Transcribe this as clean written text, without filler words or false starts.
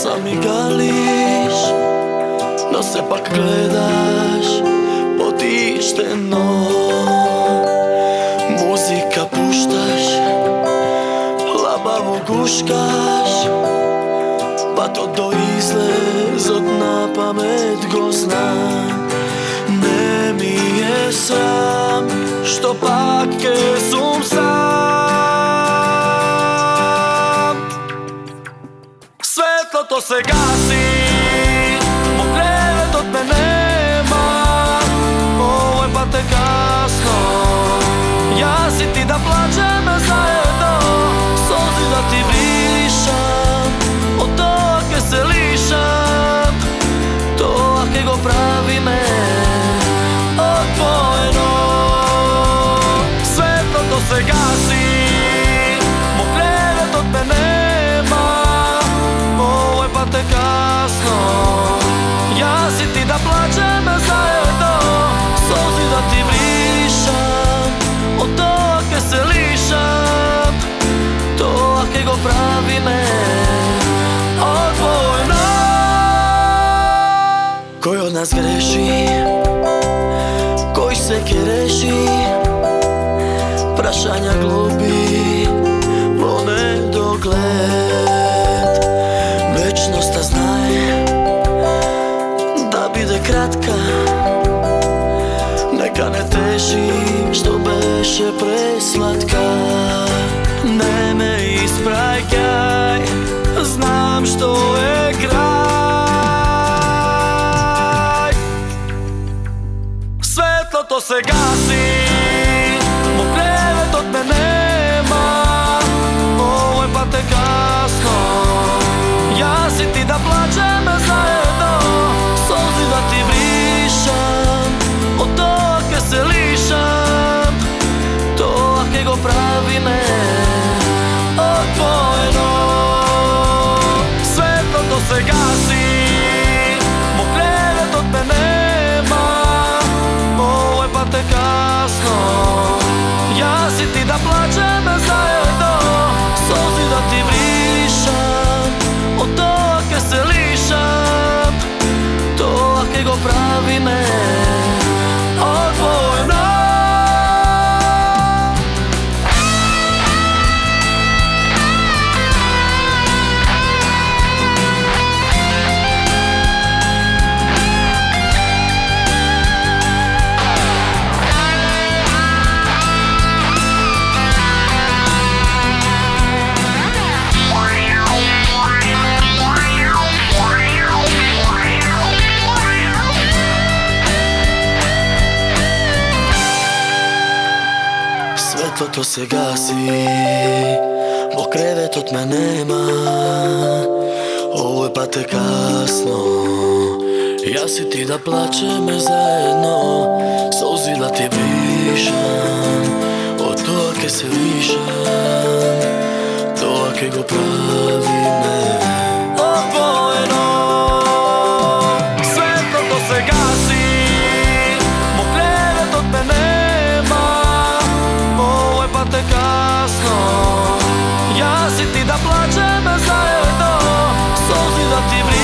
Сами галиш, но се пак гледаш потиштено. Музика пушташ, лабаво гушкаш, патот до излезот на памет го знам. Не ми е срам, што пак ке сум сам. Светлото се гаси, погледот ме нема, овој пат е касно. Јас и ти да плачеме заедно, солзи да ти бришам, од тоа ке се лишам, тоа ке го правиме одвоено. Светлото се гаси, погледот ме нема, овој пат е касно. Јас и ти да плачеме заедно, солзи да ти бришам, од тоа ке се лишам, тоа ке го правиме одвоено. Кој од нас греши, кој се ке реши, прашања глупи во недоглед. Вечноста знае да биде кратка, нека не теши што беше пресладка. Не ме испраќај, знам што е крај. Светлото се гаси, погледот ме нема, овој пат е касно. Јас и ти да плачеме заедно, солзи да ти бришам, од тоа ке се лишам, тоа ке го правиме одвоено. Светлото се гаси, погледот ме нема, овој пат е касно. Јас и ти да плачеме заедно, солзи да ти бришам, од тоа ке се лишам, тоа ке го правиме одвоено. Светлото се гаси, во креветот ме нема, овој пат е касно. Јас и ти да плачеме заедно, солзи да ти бришам, од тоа ке се лишам, тоа ке го правиме одвоено. Светлото се гаси, погледот ме нема, овој пат е касно. Јас и ти да плачеме заедно, солзи да ти бришам,